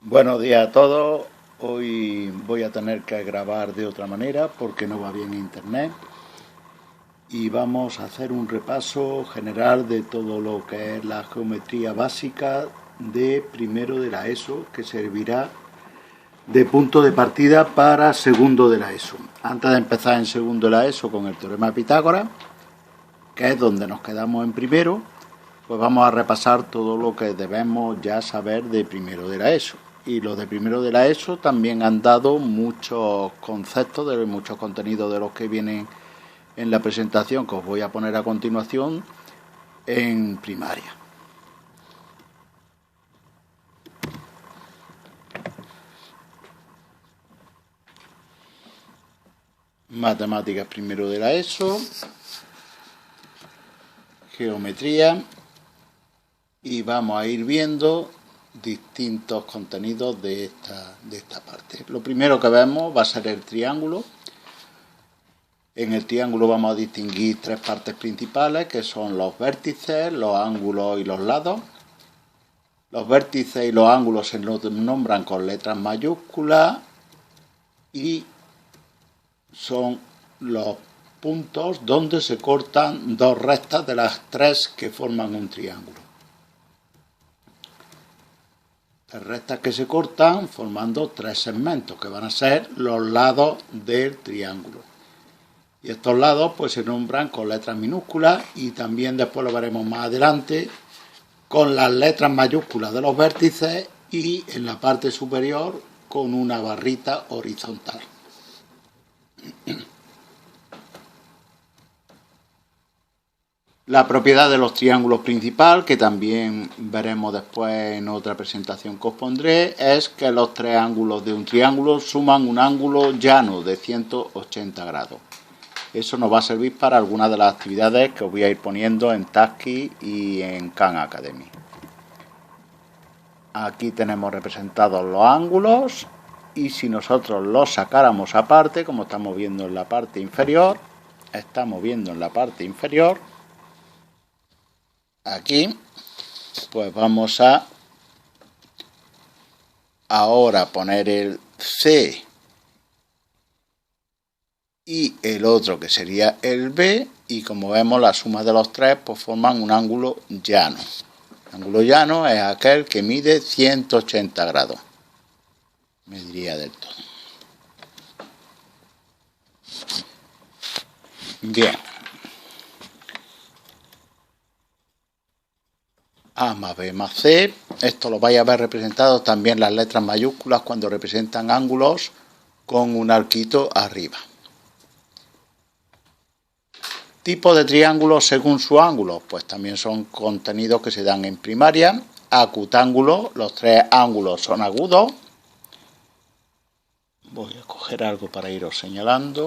Buenos días a todos. Hoy voy a tener que grabar de otra manera porque no va bien internet. Y vamos a hacer un repaso general de todo lo que es la geometría básica de primero de la ESO, que servirá de punto de partida para segundo de la ESO. Antes de empezar en segundo de la ESO con el teorema de Pitágoras, que es donde nos quedamos en primero, pues vamos a repasar todo lo que debemos ya saber de primero de la ESO. Y los de primero de la ESO también han dado muchos conceptos, de muchos contenidos de los que vienen en la presentación que os voy a poner a continuación en primaria. Matemáticas primero de la ESO, geometría, y vamos a ir viendo distintos contenidos de esta parte. Lo primero que vemos va a ser el triángulo. En el triángulo vamos a distinguir tres partes principales, que son los vértices, los ángulos y los lados. Los vértices y los ángulos se nombran con letras mayúsculas y son los puntos donde se cortan dos rectas de las tres que forman un triángulo. Las rectas que se cortan formando tres segmentos, que van a ser los lados del triángulo. Y estos lados pues se nombran con letras minúsculas y también después lo veremos más adelante con las letras mayúsculas de los vértices y en la parte superior con una barrita horizontal. La propiedad de los triángulos principal, que también veremos después en otra presentación que os pondré, es que los tres ángulos de un triángulo suman un ángulo llano de 180 grados. Eso nos va a servir para algunas de las actividades que os voy a ir poniendo en Tasky y en Khan Academy. Aquí tenemos representados los ángulos y si nosotros los sacáramos aparte, como estamos viendo en la parte inferior, aquí, pues vamos a ahora poner el C y el otro que sería el B, y como vemos la suma de los tres pues forman un ángulo llano. El ángulo llano es aquel que mide 180 grados. Mediría del todo. Bien. A más B más C. Esto lo vais a ver representado también las letras mayúsculas cuando representan ángulos con un arquito arriba. Tipo de triángulos según su ángulo, pues también son contenidos que se dan en primaria. Acutángulo, los tres ángulos son agudos. Voy a coger algo para iros señalando.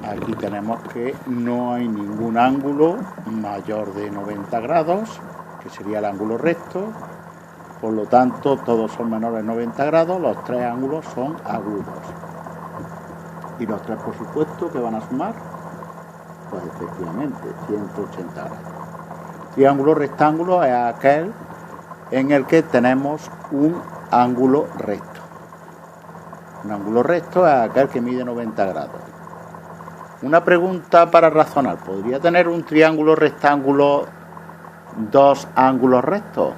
Aquí tenemos que no hay ningún ángulo mayor de 90 grados, que sería el ángulo recto. Por lo tanto, todos son menores de 90 grados, los tres ángulos son agudos. Y los tres, por supuesto, que van a sumar, pues efectivamente, 180 grados. Triángulo rectángulo es aquel en el que tenemos un ángulo recto. Un ángulo recto es aquel que mide 90 grados. Una pregunta para razonar, ¿podría tener un triángulo rectángulo dos ángulos rectos?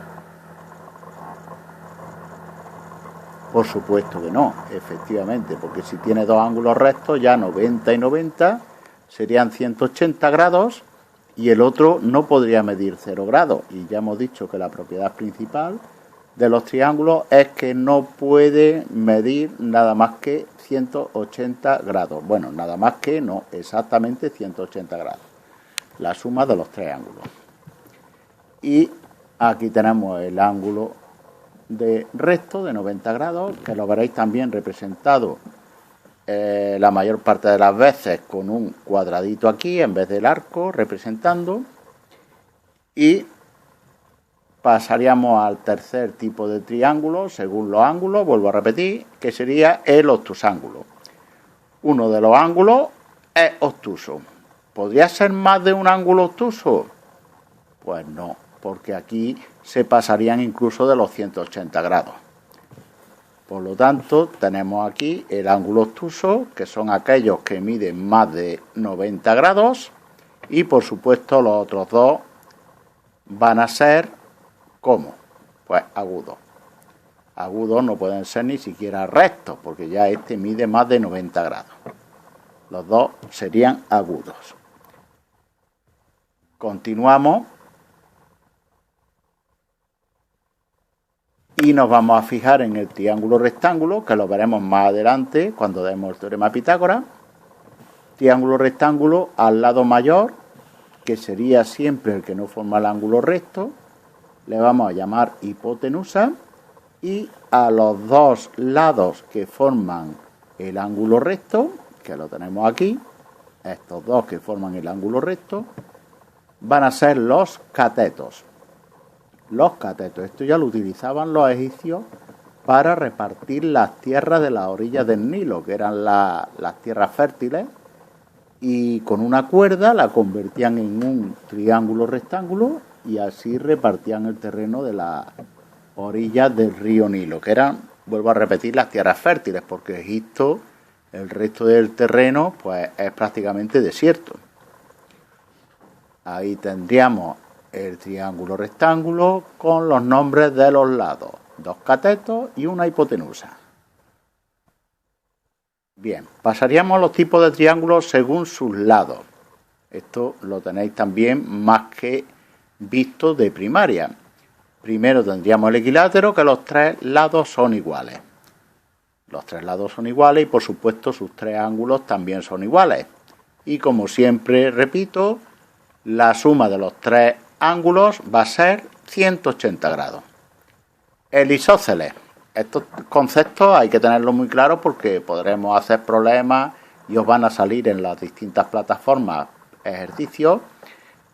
Por supuesto que no, efectivamente, porque si tiene dos ángulos rectos, ya 90 y 90 serían 180 grados y el otro no podría medir 0 grados. Y ya hemos dicho que la propiedad principal de los triángulos es que no puede medir nada más que 180 grados. Bueno, nada más que no, exactamente 180 grados. La suma de los tres ángulos. Y aquí tenemos el ángulo de recto de 90 grados, que lo veréis también representado la mayor parte de las veces con un cuadradito aquí en vez del arco representando. Y pasaríamos al tercer tipo de triángulo según los ángulos, vuelvo a repetir, que sería el obtusángulo. Uno de los ángulos es obtuso. ¿Podría ser más de un ángulo obtuso? Pues no, porque aquí se pasarían incluso de los 180 grados. Por lo tanto, tenemos aquí el ángulo obtuso, que son aquellos que miden más de 90 grados, y por supuesto los otros dos van a ser, ¿cómo? Pues agudos. Agudos no pueden ser ni siquiera rectos, porque ya este mide más de 90 grados. Los dos serían agudos. Continuamos. Y nos vamos a fijar en el triángulo rectángulo, que lo veremos más adelante cuando demos el teorema de Pitágoras. Triángulo rectángulo al lado mayor, que sería siempre el que no forma el ángulo recto, le vamos a llamar hipotenusa, y a los dos lados que forman el ángulo recto, que lo tenemos aquí, estos dos que forman el ángulo recto, van a ser los catetos. Los catetos, esto ya lo utilizaban los egipcios para repartir las tierras de las orillas del Nilo, que eran las tierras fértiles, y con una cuerda la convertían en un triángulo rectángulo y así repartían el terreno de las orillas del río Nilo, que eran, vuelvo a repetir, las tierras fértiles, porque Egipto, el resto del terreno, pues es prácticamente desierto. Ahí tendríamos el triángulo rectángulo con los nombres de los lados, dos catetos y una hipotenusa. Bien, pasaríamos a los tipos de triángulos según sus lados. Esto lo tenéis también más que visto de primaria. Primero tendríamos el equilátero, que los tres lados son iguales. Los tres lados son iguales y por supuesto sus tres ángulos también son iguales. Y como siempre repito, la suma de los tres ángulos va a ser 180 grados. El isósceles. Estos conceptos hay que tenerlos muy claros porque podremos hacer problemas y os van a salir en las distintas plataformas ejercicios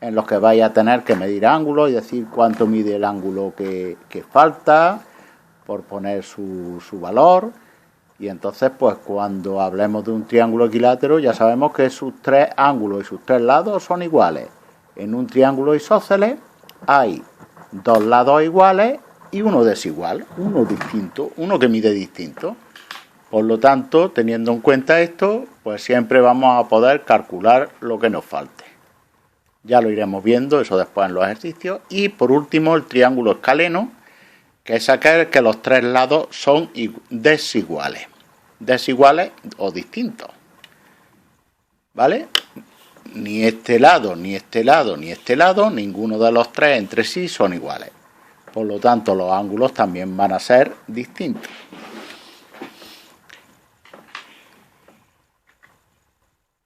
en los que vais a tener que medir ángulos y decir cuánto mide el ángulo que falta por poner su valor. Y entonces, pues cuando hablemos de un triángulo equilátero ya sabemos que sus tres ángulos y sus tres lados son iguales. En un triángulo isósceles hay dos lados iguales y uno desigual, uno distinto, uno que mide distinto. Por lo tanto, teniendo en cuenta esto, pues siempre vamos a poder calcular lo que nos falte. Ya lo iremos viendo, eso después en los ejercicios. Y por último, el triángulo escaleno, que es aquel que los tres lados son desiguales. Desiguales o distintos. ¿Vale? Ni este lado, ni este lado, ni este lado, ninguno de los tres entre sí son iguales. Por lo tanto, los ángulos también van a ser distintos.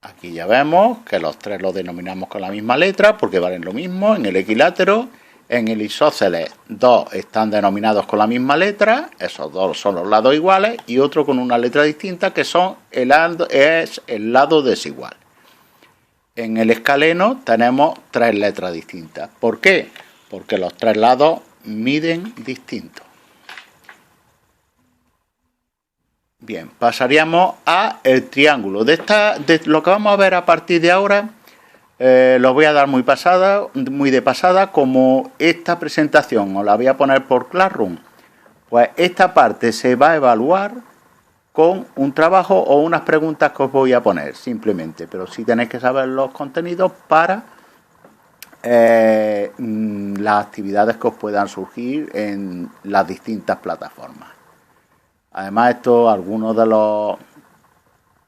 Aquí ya vemos que los tres los denominamos con la misma letra porque valen lo mismo. En el equilátero, en el isósceles, dos están denominados con la misma letra, esos dos son los lados iguales, y otro con una letra distinta que son es el lado desigual. En el escaleno tenemos tres letras distintas. ¿Por qué? Porque los tres lados miden distinto. Bien, pasaríamos a el triángulo. De lo que vamos a ver a partir de ahora, lo voy a dar muy de pasada, como esta presentación os la voy a poner por Classroom. Pues esta parte se va a evaluar con un trabajo o unas preguntas que os voy a poner, simplemente. Pero sí tenéis que saber los contenidos para las actividades que os puedan surgir en las distintas plataformas. Además, algunos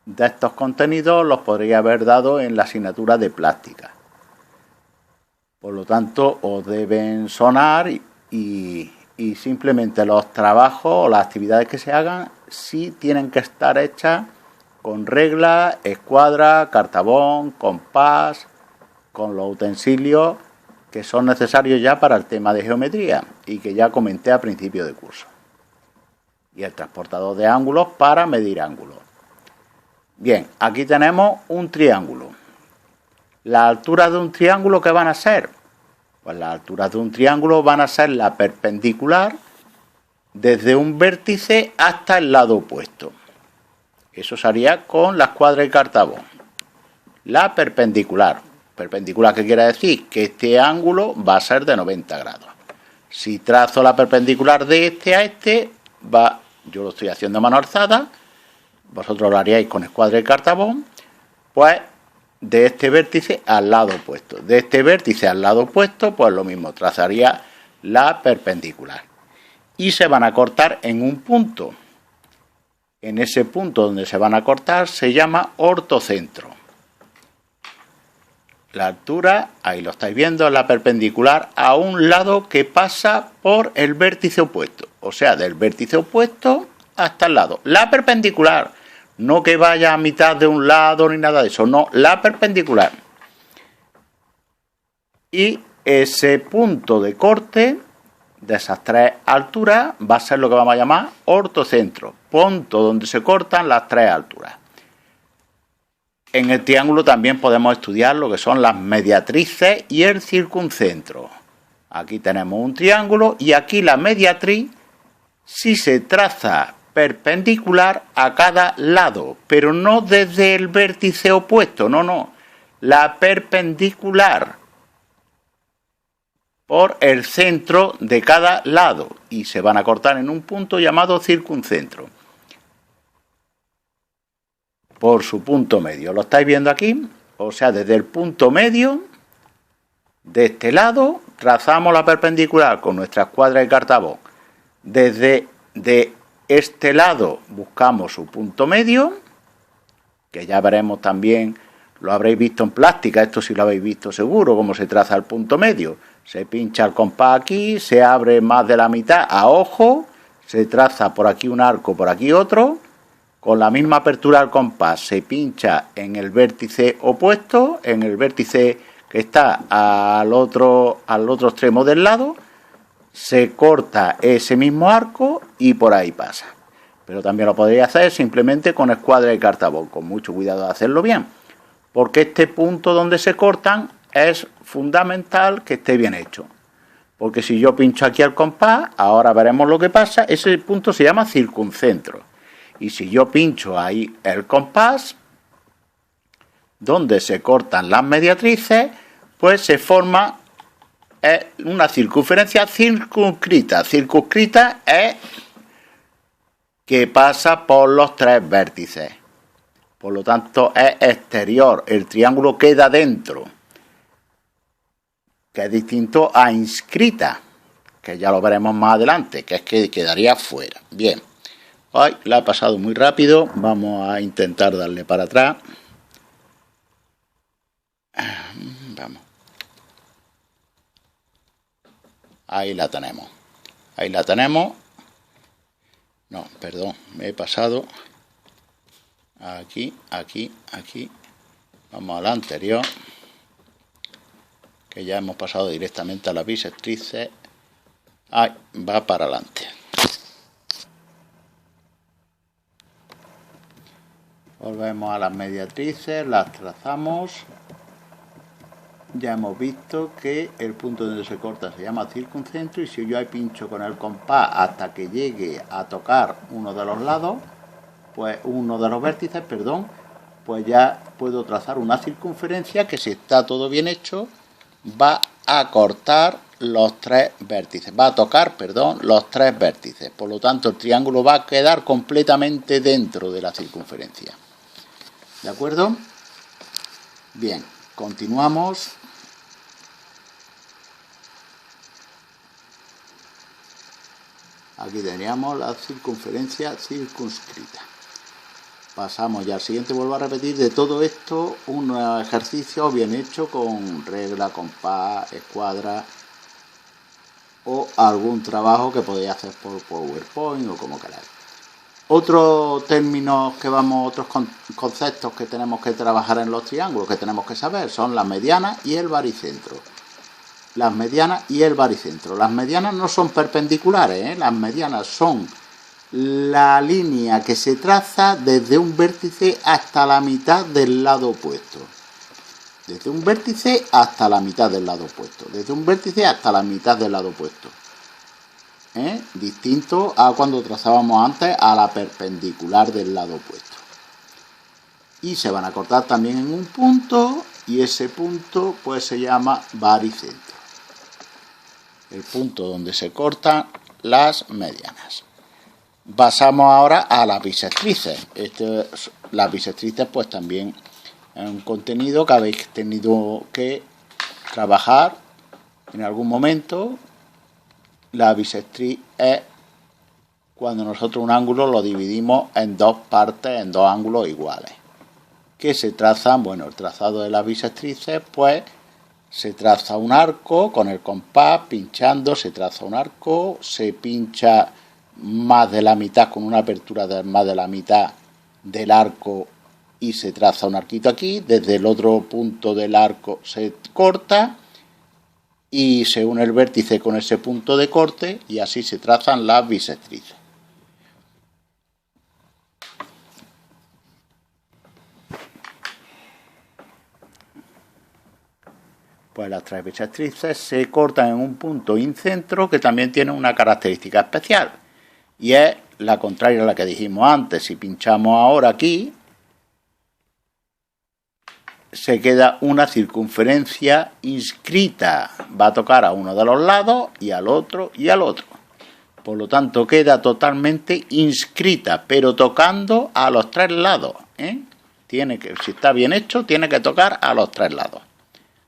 de estos contenidos los podría haber dado en la asignatura de plástica. Por lo tanto, os deben sonar y simplemente los trabajos o las actividades que se hagan sí tienen que estar hechas con regla, escuadra, cartabón, compás, con los utensilios que son necesarios ya para el tema de geometría y que ya comenté a principio de curso. Y el transportador de ángulos para medir ángulos. Bien, aquí tenemos un triángulo. ¿Las alturas de un triángulo qué van a ser? Pues las alturas de un triángulo van a ser la perpendicular desde un vértice hasta el lado opuesto. Eso se haría con la escuadra y cartabón. La perpendicular perpendicular, ¿qué quiere decir? Que este ángulo va a ser de 90 grados. Si trazo la perpendicular de este a este, yo lo estoy haciendo a mano alzada, vosotros lo haríais con escuadra y cartabón, pues de este vértice al lado opuesto. De este vértice al lado opuesto, pues lo mismo, trazaría la perpendicular. Y se van a cortar en un punto. En ese punto donde se van a cortar se llama ortocentro. La altura, ahí lo estáis viendo, es la perpendicular a un lado que pasa por el vértice opuesto. O sea, del vértice opuesto hasta el lado. La perpendicular, no que vaya a mitad de un lado ni nada de eso, no, la perpendicular. Y ese punto de corte de esas tres alturas va a ser lo que vamos a llamar ortocentro, punto donde se cortan las tres alturas. En el triángulo también podemos estudiar lo que son las mediatrices y el circuncentro. Aquí tenemos un triángulo y aquí la mediatriz si se traza perpendicular a cada lado, pero no desde el vértice opuesto, no, la perpendicular por el centro de cada lado y se van a cortar en un punto llamado circuncentro. Por su punto medio. ¿Lo estáis viendo aquí? O sea, desde el punto medio de este lado trazamos la perpendicular con nuestra escuadra de cartabón. Desde este lado buscamos su punto medio, que ya veremos también, lo habréis visto en plástica, esto sí lo habéis visto seguro, cómo se traza el punto medio. Se pincha el compás aquí, se abre más de la mitad a ojo, se traza por aquí un arco, por aquí otro. Con la misma apertura del compás se pincha en el vértice opuesto, en el vértice que está al otro extremo del lado, se corta ese mismo arco y por ahí pasa. Pero también lo podréis hacer simplemente con escuadra y cartabón, con mucho cuidado de hacerlo bien, porque este punto donde se cortan es fundamental que esté bien hecho. Porque si yo pincho aquí el compás, ahora veremos lo que pasa, ese punto se llama circuncentro. Y si yo pincho ahí el compás, donde se cortan las mediatrices, pues se forma una circunferencia circunscrita. Circunscrita es que pasa por los tres vértices. Por lo tanto, es exterior. El triángulo queda dentro, que es distinto a inscrita, que ya lo veremos más adelante, que es que quedaría fuera. Bien. Ay, la ha pasado muy rápido. Vamos a intentar darle para atrás. Vamos. Ahí la tenemos. Ahí la tenemos. No, perdón, me he pasado. Aquí. Vamos a la anterior. Que ya hemos pasado directamente a la bisectrices. Ahí, va para adelante. Volvemos a las mediatrices, las trazamos. Ya hemos visto que el punto donde se corta se llama circuncentro y si yo ahí pincho con el compás hasta que llegue a tocar uno de los lados, pues uno de los vértices, perdón, pues ya puedo trazar una circunferencia que si está todo bien hecho va a cortar los tres vértices, va a tocar, perdón, los tres vértices. Por lo tanto, el triángulo va a quedar completamente dentro de la circunferencia. ¿De acuerdo? Bien, continuamos. Aquí teníamos la circunferencia circunscrita. Pasamos ya al siguiente, vuelvo a repetir de todo esto un ejercicio bien hecho con regla, compás, escuadra o algún trabajo que podéis hacer por PowerPoint o como queráis. Otros términos que otros conceptos que tenemos que trabajar en los triángulos, que tenemos que saber, son las medianas y el baricentro. Las medianas y el baricentro. Las medianas no son perpendiculares, las medianas son la línea que se traza desde un vértice hasta la mitad del lado opuesto. Desde un vértice hasta la mitad del lado opuesto. Desde un vértice hasta la mitad del lado opuesto. Distinto a cuando trazábamos antes a la perpendicular del lado opuesto. Y se van a cortar también en un punto y ese punto pues se llama baricentro, el punto donde se cortan las medianas. Pasamos ahora a las bisectrices. Las bisectrices pues también es un contenido que habéis tenido que trabajar en algún momento. La bisectriz es cuando nosotros un ángulo lo dividimos en dos partes, en dos ángulos iguales, que se trazan, bueno, el trazado de las bisectrices, pues se traza un arco con el compás, pinchando, se traza un arco, se pincha más de la mitad con una apertura de más de la mitad del arco y se traza un arquito aquí, desde el otro punto del arco se corta y se une el vértice con ese punto de corte y así se trazan las bisectrices. Pues las tres bisectrices se cortan en un punto incentro que también tiene una característica especial y es la contraria a la que dijimos antes. Si pinchamos ahora aquí, se queda una circunferencia inscrita, va a tocar a uno de los lados y al otro y al otro. Por lo tanto, queda totalmente inscrita, pero tocando a los tres lados, ¿eh? Si está bien hecho, tiene que tocar a los tres lados.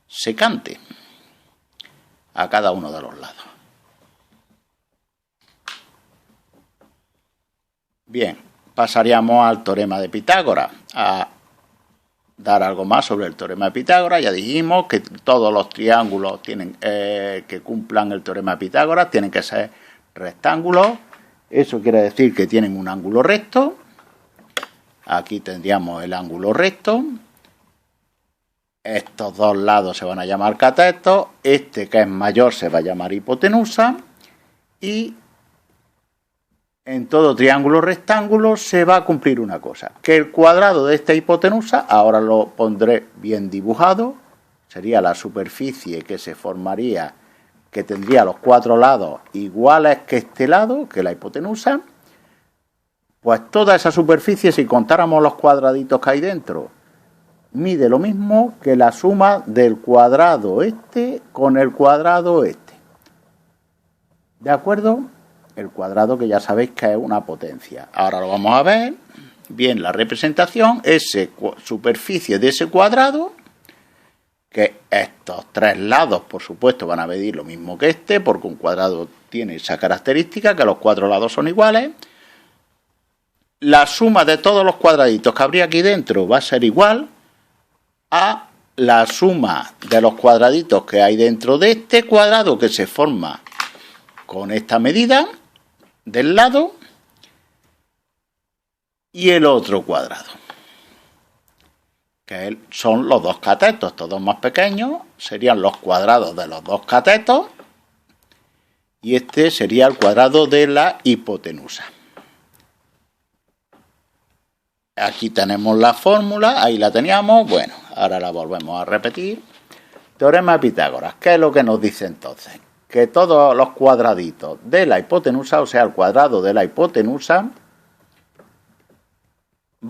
Secante a cada uno de los lados. Bien, pasaríamos al teorema de Pitágoras, a dar algo más sobre el teorema de Pitágoras. Ya dijimos que todos los triángulos tienen que cumplan el teorema de Pitágoras tienen que ser rectángulos. Eso quiere decir que tienen un ángulo recto. Aquí tendríamos el ángulo recto. Estos dos lados se van a llamar catetos. Este, que es mayor, se va a llamar hipotenusa. Y en todo triángulo rectángulo se va a cumplir una cosa, que el cuadrado de esta hipotenusa, ahora lo pondré bien dibujado, sería la superficie que se formaría, que tendría los cuatro lados iguales que este lado, que la hipotenusa. Pues toda esa superficie, si contáramos los cuadraditos que hay dentro, mide lo mismo que la suma del cuadrado este con el cuadrado este. ¿De acuerdo? El cuadrado, que ya sabéis que es una potencia. Ahora lo vamos a ver. Bien, la representación, superficie de ese cuadrado, que estos tres lados, por supuesto, van a medir lo mismo que este, porque un cuadrado tiene esa característica, que los cuatro lados son iguales. La suma de todos los cuadraditos que habría aquí dentro va a ser igual a la suma de los cuadraditos que hay dentro de este cuadrado, que se forma con esta medida del lado, y el otro cuadrado, que son los dos catetos. Estos dos más pequeños serían los cuadrados de los dos catetos y este sería el cuadrado de la hipotenusa. Aquí tenemos la fórmula, ahí la teníamos. Bueno, ahora la volvemos a repetir. Teorema de Pitágoras. ¿Qué es lo que nos dice entonces? Que todos los cuadraditos de la hipotenusa, o sea, el cuadrado de la hipotenusa,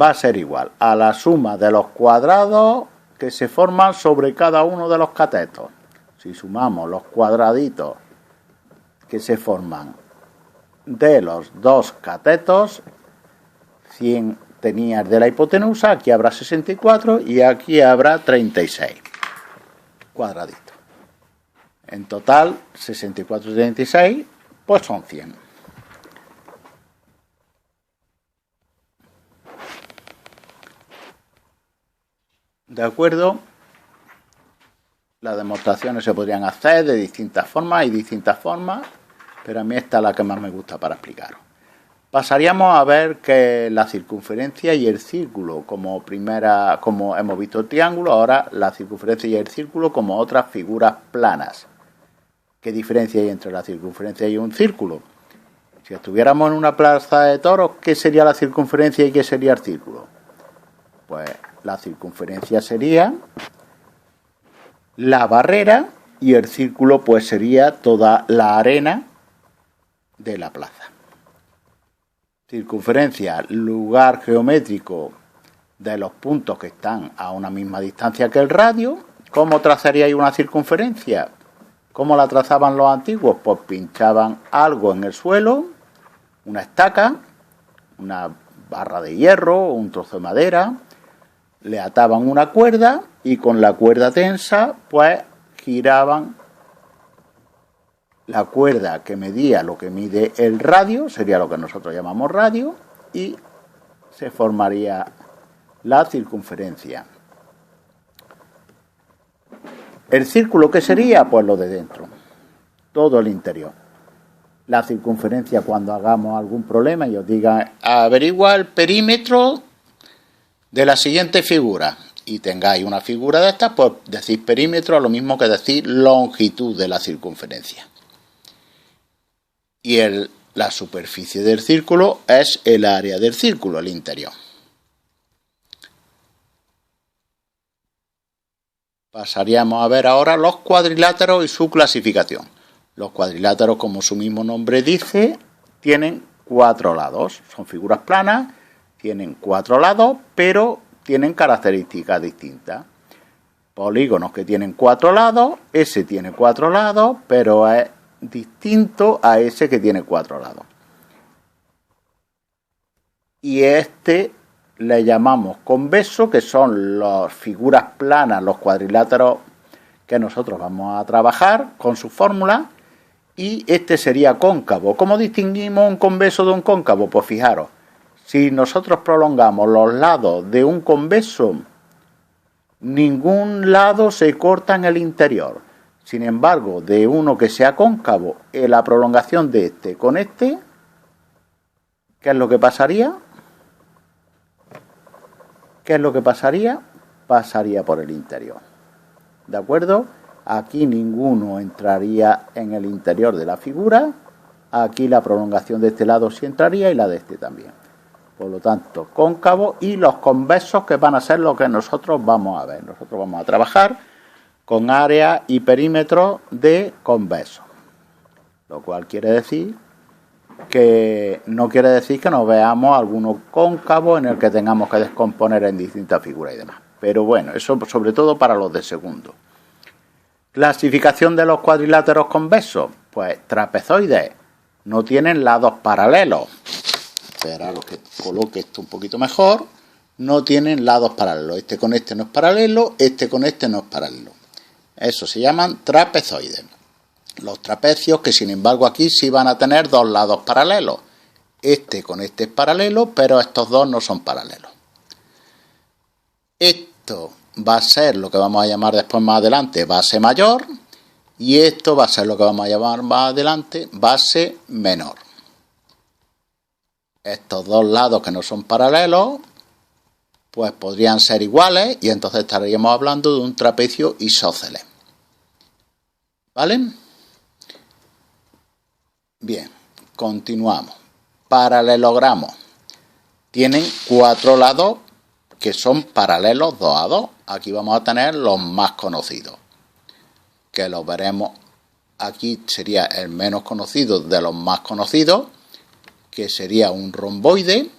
va a ser igual a la suma de los cuadrados que se forman sobre cada uno de los catetos. Si sumamos los cuadraditos que se forman de los dos catetos, 100 tenías de la hipotenusa, aquí habrá 64 y aquí habrá 36 cuadraditos. En total, 64 y 36, pues son 100. ¿De acuerdo? Las demostraciones se podrían hacer de distintas formas y distintas formas, pero a mí esta es la que más me gusta para explicaros. Pasaríamos a ver que la circunferencia y el círculo como hemos visto el triángulo, ahora la circunferencia y el círculo como otras figuras planas. ¿Qué diferencia hay entre la circunferencia y un círculo? Si estuviéramos en una plaza de toros, ¿qué sería la circunferencia y qué sería el círculo? Pues la circunferencia sería la barrera y el círculo pues sería toda la arena de la plaza. Circunferencia, lugar geométrico de los puntos que están a una misma distancia que el radio. ¿Cómo trazaríais una circunferencia? ¿Cómo la trazaban los antiguos? Pues pinchaban algo en el suelo, una estaca, una barra de hierro o un trozo de madera, le ataban una cuerda y con la cuerda tensa pues giraban la cuerda que medía lo que mide el radio, sería lo que nosotros llamamos radio, y se formaría la circunferencia. ¿El círculo qué sería? Pues lo de dentro, todo el interior. La circunferencia, cuando hagamos algún problema y os diga averigua el perímetro de la siguiente figura y tengáis una figura de estas, pues decís perímetro, lo mismo que decir longitud de la circunferencia. Y la superficie del círculo es el área del círculo, el interior. Pasaríamos a ver ahora los cuadriláteros y su clasificación. Los cuadriláteros, como su mismo nombre dice, tienen 4 lados. Son figuras planas, tienen 4 lados, pero tienen características distintas. Polígonos que tienen 4 lados, ese tiene 4 lados, pero es distinto a ese que tiene 4 lados. Y este le llamamos convexo, que son las figuras planas, los cuadriláteros que nosotros vamos a trabajar con su fórmula, y este sería cóncavo. ¿Cómo distinguimos un convexo de un cóncavo? Pues fijaros, si nosotros prolongamos los lados de un convexo, ningún lado se corta en el interior. Sin embargo, de uno que sea cóncavo, en la prolongación de este con este, ¿qué es lo que pasaría? ¿Qué es lo que pasaría? Pasaría por el interior. ¿De acuerdo? Aquí ninguno entraría en el interior de la figura. Aquí la prolongación de este lado sí entraría y la de este también. Por lo tanto, cóncavo, y los convexos, que van a ser lo que nosotros vamos a ver. Nosotros vamos a trabajar con área y perímetro de convexo. Lo cual quiere decir que no quiere decir que nos veamos algunos cóncavos en el que tengamos que descomponer en distintas figuras y demás. Pero bueno, eso sobre todo para los de segundo. Clasificación de los cuadriláteros convexos. Pues trapezoides no tienen lados paralelos. Espera lo que coloque esto un poquito mejor. No tienen lados paralelos. Este con este no es paralelo, este con este no es paralelo. Eso se llaman trapezoides. Los trapecios, que sin embargo aquí sí van a tener 2 lados paralelos. Este con este es paralelo, pero estos dos no son paralelos. Esto va a ser lo que vamos a llamar después más adelante base mayor, y esto va a ser lo que vamos a llamar más adelante base menor. Estos 2 lados que no son paralelos, pues podrían ser iguales, y entonces estaríamos hablando de un trapecio isósceles. ¿Vale? Bien, continuamos. Paralelogramos. Tienen 4 lados que son paralelos 2 a 2. Aquí vamos a tener los más conocidos, que los veremos. Aquí sería el menos conocido de los más conocidos, que sería un romboide,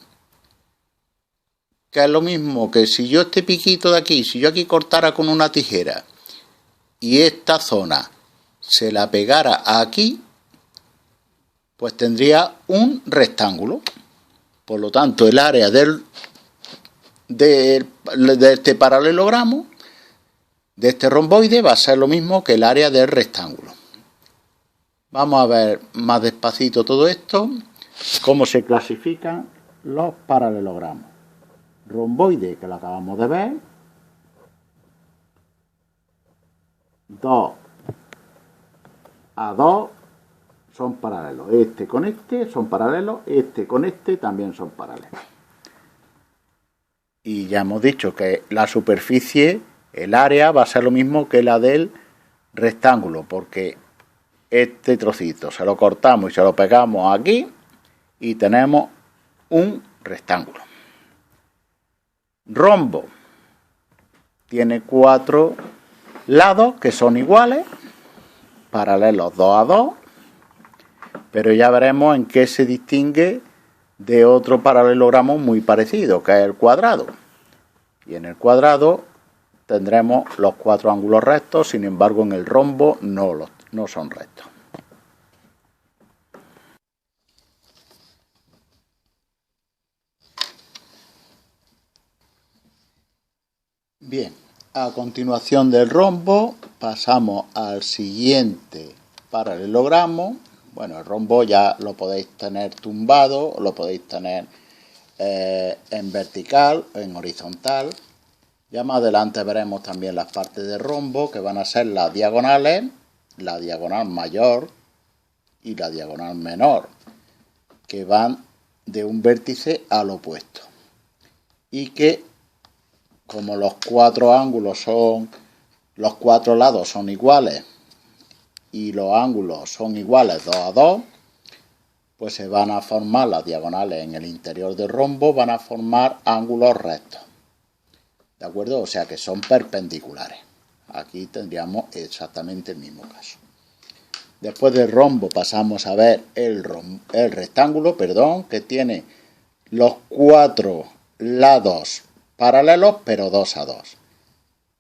que es lo mismo que si yo este piquito de aquí, si yo aquí cortara con una tijera y esta zona se la pegara aquí, pues tendría un rectángulo. Por lo tanto, el área de este paralelogramo, de este romboide, va a ser lo mismo que el área del rectángulo. Vamos a ver más despacito todo esto, cómo se clasifican los paralelogramos. Romboide, que lo acabamos de ver, 2 a 2 son paralelos. Este con este son paralelos, este con este también son paralelos. Y ya hemos dicho que la superficie, el área, va a ser lo mismo que la del rectángulo, porque este trocito se lo cortamos y se lo pegamos aquí y tenemos un rectángulo. Rombo tiene 4 lados que son iguales, paralelos 2 a 2, pero ya veremos en qué se distingue de otro paralelogramo muy parecido, que es el cuadrado. Y en el cuadrado tendremos los 4 ángulos rectos, sin embargo en el rombo no son rectos. Bien, a continuación del rombo pasamos al siguiente paralelogramo. Bueno, el rombo ya lo podéis tener tumbado, lo podéis tener en vertical, en horizontal. Ya más adelante veremos también las partes del rombo, que van a ser las diagonales, la diagonal mayor y la diagonal menor, que van de un vértice al opuesto. Y que, como los 4 ángulos son, los 4 lados son iguales y los ángulos son iguales 2 a 2, pues se van a formar las diagonales en el interior del rombo, van a formar ángulos rectos. ¿De acuerdo? O sea que son perpendiculares. Aquí tendríamos exactamente el mismo caso. Después del rombo pasamos a ver el rectángulo, que tiene los 4 lados paralelos, pero 2 a 2.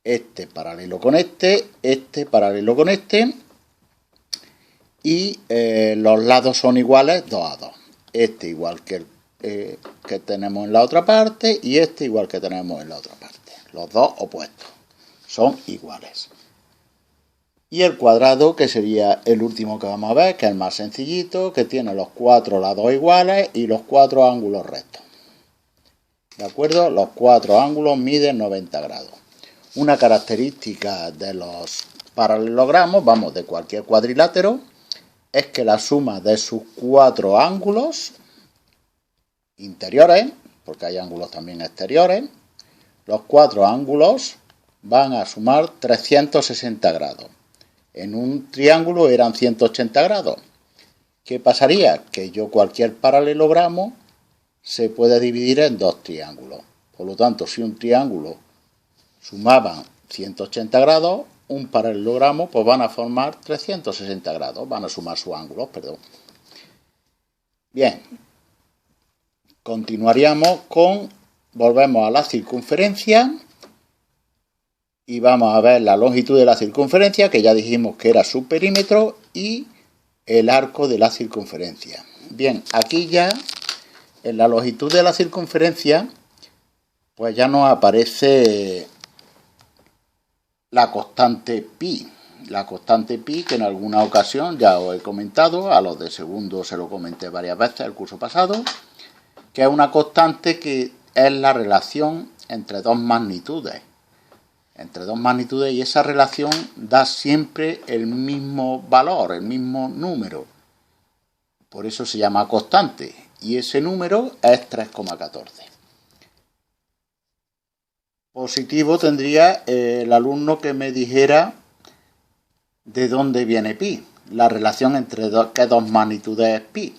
Este paralelo con este paralelo con este, y los lados son iguales 2 a 2. Este igual que el que tenemos en la otra parte y este igual que tenemos en la otra parte. Los dos opuestos son iguales. Y el cuadrado, que sería el último que vamos a ver, que es el más sencillito, que tiene los 4 lados iguales y los 4 ángulos rectos. ¿De acuerdo? Los 4 ángulos miden 90 grados. Una característica de los paralelogramos, vamos, de cualquier cuadrilátero, es que la suma de sus 4 ángulos interiores, porque hay ángulos también exteriores, los 4 ángulos van a sumar 360 grados. En un triángulo eran 180 grados. ¿Qué pasaría? Que cualquier paralelogramo se puede dividir en 2 triángulos. Por lo tanto, si un triángulo sumaba 180 grados, un paralelogramo pues van a formar 360 grados. Van a sumar sus ángulos, perdón. Bien. Continuaríamos volvemos a la circunferencia y vamos a ver la longitud de la circunferencia, que ya dijimos que era su perímetro, y el arco de la circunferencia. Bien, aquí ya en la longitud de la circunferencia pues ya nos aparece la constante pi. La constante pi, que en alguna ocasión ya os he comentado, a los de segundo se lo comenté varias veces el curso pasado, que es una constante que es la relación entre dos magnitudes. Y esa relación da siempre el mismo valor, el mismo número. Por eso se llama constante. Y ese número es 3,14. Positivo tendría el alumno que me dijera de dónde viene pi. La relación entre qué dos magnitudes es pi.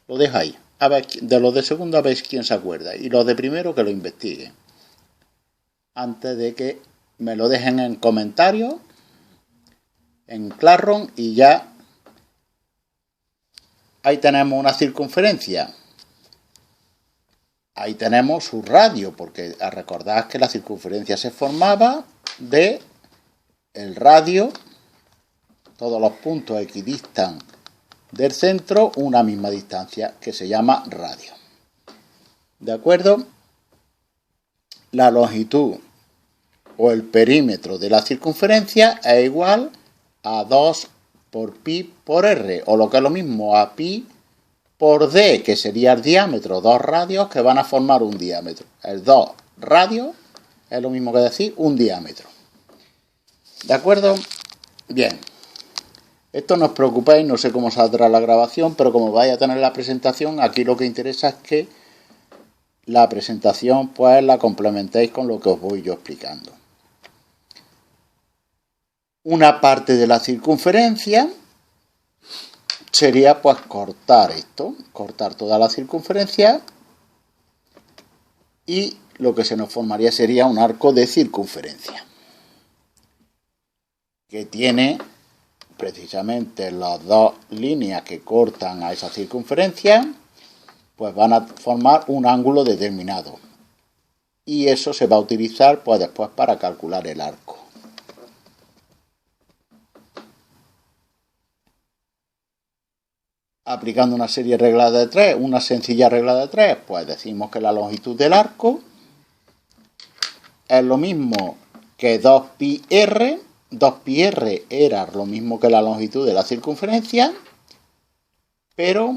Lo dejo ahí. A ver, de los de segundo a ver quién se acuerda. Y los de primero que lo investigue. Antes de que me lo dejen en comentarios, en Classroom, y ya ahí tenemos una circunferencia. Ahí tenemos su radio, porque recordad que la circunferencia se formaba de el radio, todos los puntos equidistan del centro una misma distancia, que se llama radio. ¿De acuerdo? La longitud o el perímetro de la circunferencia es igual a 2 por pi por r, o lo que es lo mismo, a pi por d, que sería el diámetro, 2 radios que van a formar un diámetro. El 2 radios es lo mismo que decir un diámetro. ¿De acuerdo? Bien. Esto no os preocupéis, no sé cómo saldrá la grabación, pero como vais a tener la presentación, aquí lo que interesa es que la presentación pues la complementéis con lo que os voy yo explicando. Una parte de la circunferencia sería pues cortar esto, cortar toda la circunferencia, y lo que se nos formaría sería un arco de circunferencia que tiene precisamente las dos líneas que cortan a esa circunferencia, pues van a formar un ángulo determinado. Y eso se va a utilizar pues después para calcular el arco. Aplicando una serie de reglas de 3, una sencilla regla de 3, pues decimos que la longitud del arco es lo mismo que 2πr. 2πr era lo mismo que la longitud de la circunferencia, pero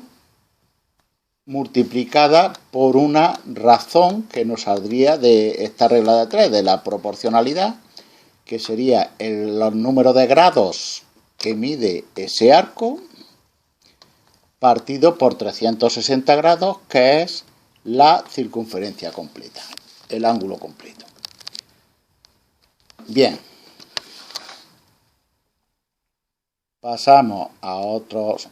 multiplicada por una razón que nos saldría de esta regla de 3, de la proporcionalidad, que sería los números de grados que mide ese arco, partido por 360 grados, que es la circunferencia completa, el ángulo completo. Bien. Pasamos a otros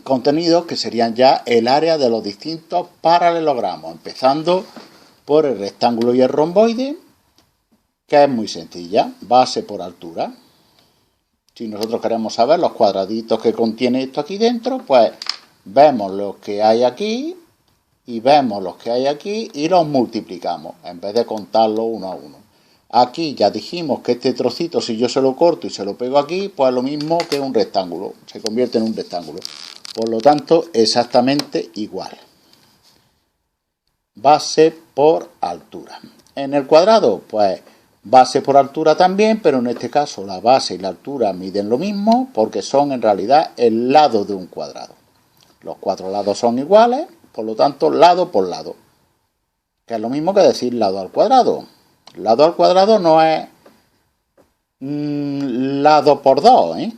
contenidos que serían ya el área de los distintos paralelogramos, empezando por el rectángulo y el romboide, que es muy sencilla, base por altura. Si nosotros queremos saber los cuadraditos que contiene esto aquí dentro, pues vemos los que hay aquí y vemos los que hay aquí y los multiplicamos, en vez de contarlos uno a uno. Aquí ya dijimos que este trocito, si yo se lo corto y se lo pego aquí, pues es lo mismo que un rectángulo, se convierte en un rectángulo. Por lo tanto, exactamente igual. Base por altura. En el cuadrado, pues base por altura también, pero en este caso la base y la altura miden lo mismo porque son en realidad el lado de un cuadrado. Los cuatro lados son iguales, por lo tanto, lado por lado. Que es lo mismo que decir lado al cuadrado. Lado al cuadrado no es lado por 2, ¿eh?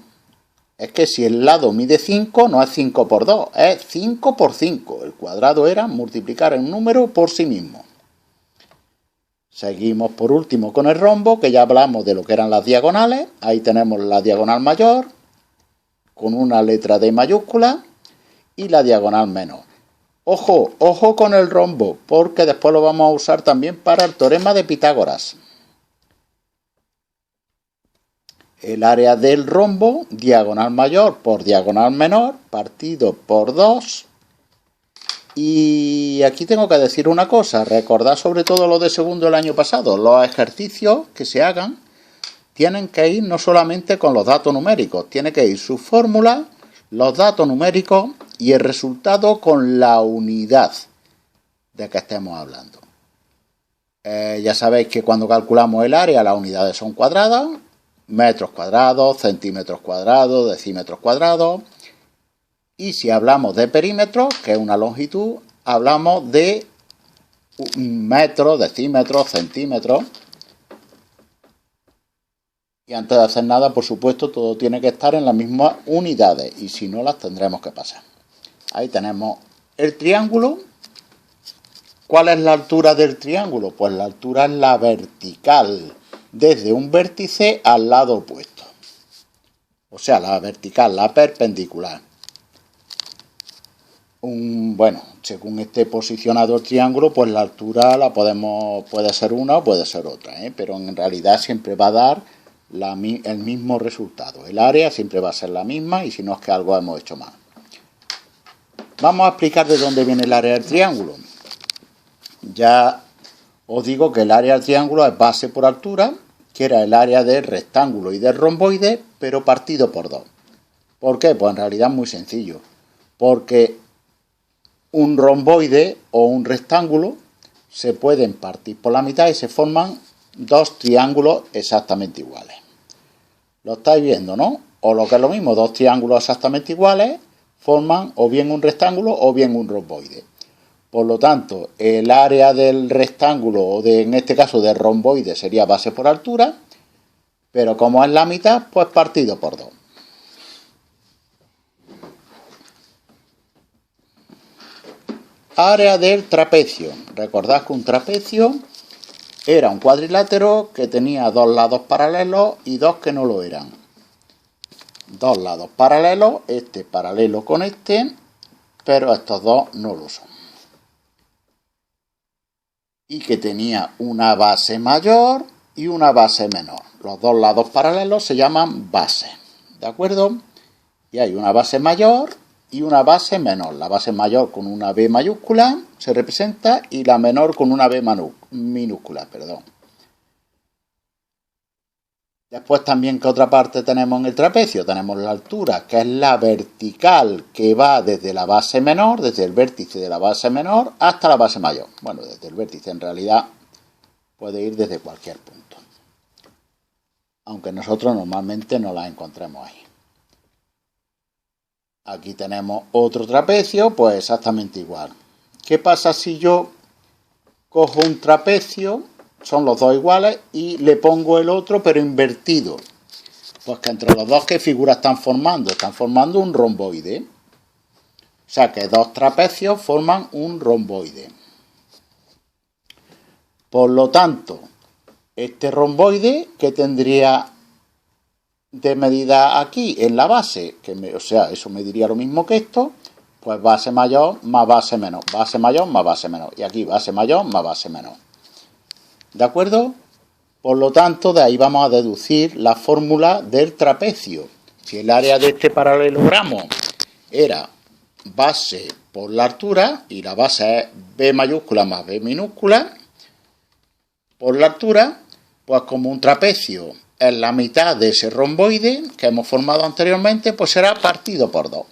Es que si el lado mide 5, no es 5 por 2, es 5 por 5. El cuadrado era multiplicar el número por sí mismo. Seguimos por último con el rombo, que ya hablamos de lo que eran las diagonales. Ahí tenemos la diagonal mayor, con una letra D mayúscula, y la diagonal menor. Ojo, ojo con el rombo, porque después lo vamos a usar también para el teorema de Pitágoras. El área del rombo, diagonal mayor por diagonal menor, partido por 2. Y aquí tengo que decir una cosa, recordad sobre todo lo de segundo del año pasado, los ejercicios que se hagan tienen que ir no solamente con los datos numéricos, tiene que ir su fórmula, los datos numéricos y el resultado con la unidad de que estemos hablando. Ya sabéis que cuando calculamos el área las unidades son cuadradas, metros cuadrados, centímetros cuadrados, decímetros cuadrados. Y si hablamos de perímetro, que es una longitud, hablamos de metros, decímetros, centímetros. Y antes de hacer nada, por supuesto, todo tiene que estar en las mismas unidades. Y si no, las tendremos que pasar. Ahí tenemos el triángulo. ¿Cuál es la altura del triángulo? Pues la altura es la vertical, desde un vértice al lado opuesto. O sea, la vertical, la perpendicular. Bueno, según esté posicionado el triángulo, pues la altura puede ser una o puede ser otra, pero en realidad siempre va a dar el mismo resultado. El área siempre va a ser la misma y si no es que algo hemos hecho mal. Vamos a explicar de dónde viene el área del triángulo. Ya os digo que el área del triángulo es base por altura, que era el área del rectángulo y del romboide, pero partido por 2. ¿Por qué? Pues en realidad es muy sencillo. Porque un romboide o un rectángulo se pueden partir por la mitad y se forman dos triángulos exactamente iguales. Lo estáis viendo, ¿no? O lo que es lo mismo, dos triángulos exactamente iguales forman o bien un rectángulo o bien un romboide. Por lo tanto, el área del rectángulo o en este caso del romboide sería base por altura, pero como es la mitad, pues partido por 2. Área del trapecio. Recordad que un trapecio era un cuadrilátero que tenía dos lados paralelos y dos que no lo eran. Dos lados paralelos, este paralelo con este, pero estos dos no lo son. Y que tenía una base mayor y una base menor. Los dos lados paralelos se llaman bases, ¿de acuerdo? Y hay una base mayor y una base menor. La base mayor con una B mayúscula se representa y la menor con una B minúscula, perdón. Después también, ¿qué otra parte tenemos en el trapecio? Tenemos la altura, que es la vertical que va desde la base menor, desde el vértice de la base menor hasta la base mayor. Bueno, desde el vértice en realidad puede ir desde cualquier punto, aunque nosotros normalmente no la encontremos ahí. Aquí tenemos otro trapecio, pues exactamente igual. ¿Qué pasa si yo cojo un trapecio, son los dos iguales, y le pongo el otro pero invertido? Pues que entre los dos, ¿qué figuras están formando? Están formando un romboide. O sea que dos trapecios forman un romboide. Por lo tanto, este romboide, ¿qué tendría de medida aquí en la base? O sea, eso mediría lo mismo que esto. Pues base mayor más base menor, base mayor más base menor. Y aquí base mayor más base menor. ¿De acuerdo? Por lo tanto, de ahí vamos a deducir la fórmula del trapecio. Si el área de este paralelogramo era base por la altura, y la base es B mayúscula más B minúscula, por la altura, pues como un trapecio es la mitad de ese romboide que hemos formado anteriormente, pues será partido por 2.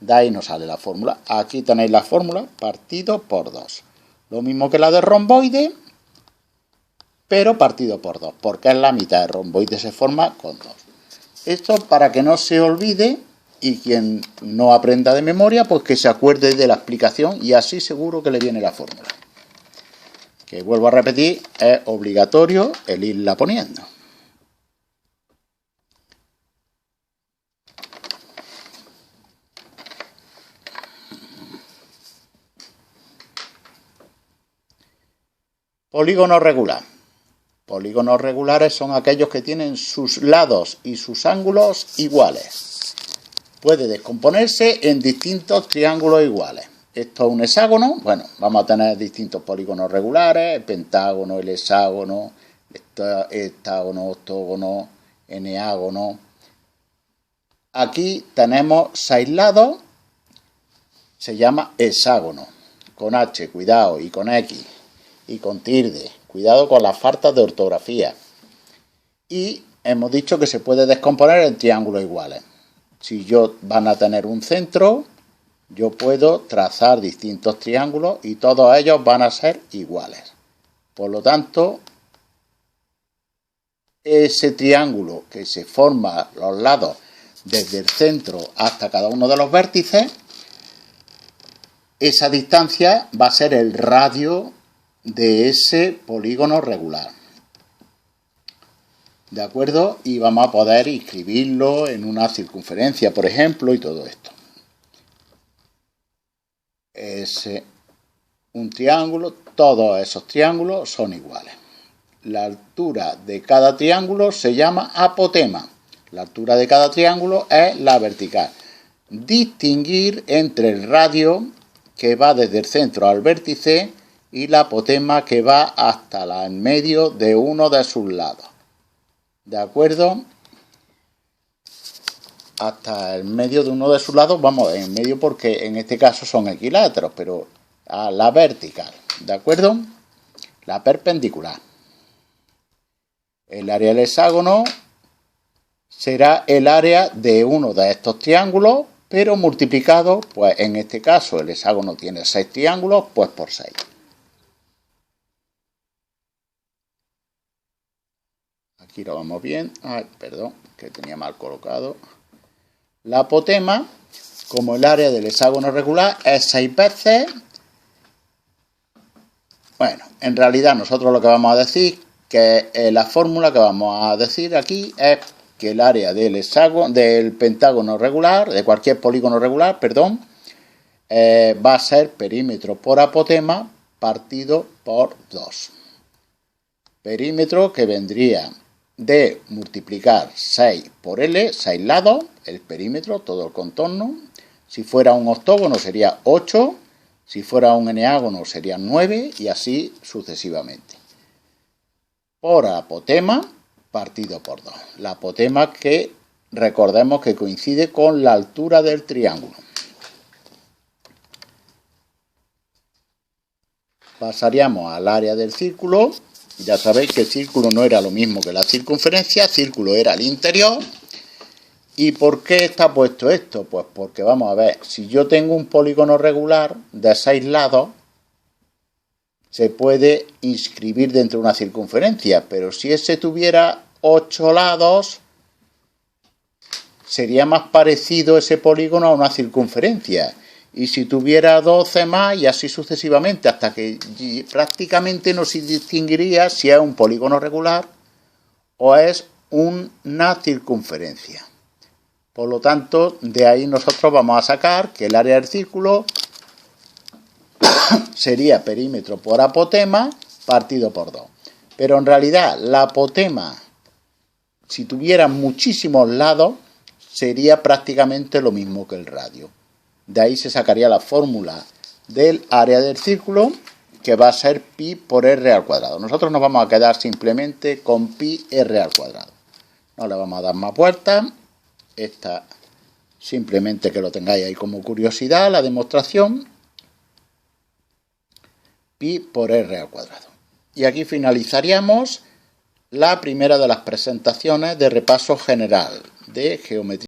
De ahí nos sale la fórmula. Aquí tenéis la fórmula, partido por 2. Lo mismo que la del romboide, pero partido por 2, porque es la mitad. El romboide se forma con 2. Esto para que no se olvide, y quien no aprenda de memoria, pues que se acuerde de la explicación, y así seguro que le viene la fórmula. Que vuelvo a repetir, es obligatorio el irla poniendo. Polígono regular. Polígonos regulares son aquellos que tienen sus lados y sus ángulos iguales. Puede descomponerse en distintos triángulos iguales. Esto es un hexágono. Bueno, vamos a tener distintos polígonos regulares, el pentágono, el hexágono, hectágono, octógono, eneágono. Aquí tenemos 6 lados, se llama hexágono, con H, cuidado, y con X, y con tilde. Cuidado con las faltas de ortografía. Y hemos dicho que se puede descomponer en triángulos iguales. Si van a tener un centro, yo puedo trazar distintos triángulos y todos ellos van a ser iguales. Por lo tanto, ese triángulo que se forma a los lados desde el centro hasta cada uno de los vértices, esa distancia va a ser el radio de ese polígono regular. ¿De acuerdo? Y vamos a poder inscribirlo en una circunferencia, por ejemplo, y todo esto. Un triángulo, todos esos triángulos son iguales. La altura de cada triángulo se llama apotema. La altura de cada triángulo es la vertical. Distinguir entre el radio, que va desde el centro al vértice, y la apotema, que va hasta en medio de uno de sus lados. ¿De acuerdo? Hasta el medio de uno de sus lados, vamos, en medio porque en este caso son equiláteros, pero a la vertical. ¿De acuerdo? La perpendicular. El área del hexágono será el área de uno de estos triángulos, pero multiplicado, pues en este caso el hexágono tiene 6 triángulos, pues por 6. Aquí lo vamos bien. Ay, perdón, que tenía mal colocado. La apotema, como el área del hexágono regular, es 6 veces. Bueno, en realidad nosotros lo que vamos a decir, que la fórmula que vamos a decir aquí es que el área del hexágono, del pentágono regular, de cualquier polígono regular, perdón, va a ser perímetro por apotema partido por 2. Perímetro que vendría de multiplicar 6 por L, 6 lados, el perímetro, todo el contorno. Si fuera un octógono sería 8, si fuera un eneágono sería 9 y así sucesivamente. Por apotema partido por 2. La apotema que recordemos que coincide con la altura del triángulo. pasaríamos al área del círculo. Ya sabéis que el círculo no era lo mismo que la circunferencia, el círculo era el interior. ¿Y por qué está puesto esto? Pues porque vamos a ver, si yo tengo un polígono regular de 6 lados, se puede inscribir dentro de una circunferencia, pero si ese tuviera 8 lados, sería más parecido ese polígono a una circunferencia. Y si tuviera 12 más, y así sucesivamente, hasta que prácticamente no se distinguiría si es un polígono regular o es una circunferencia. Por lo tanto, de ahí nosotros vamos a sacar que el área del círculo sería perímetro por apotema partido por 2. Pero en realidad la apotema, si tuviera muchísimos lados, sería prácticamente lo mismo que el radio. De ahí se sacaría la fórmula del área del círculo, que va a ser pi por r al cuadrado. Nosotros nos vamos a quedar simplemente con pi r al cuadrado. No le vamos a dar más vueltas. Esta simplemente que lo tengáis ahí como curiosidad, la demostración. Pi por r al cuadrado. Y aquí finalizaríamos la primera de las presentaciones de repaso general de geometría.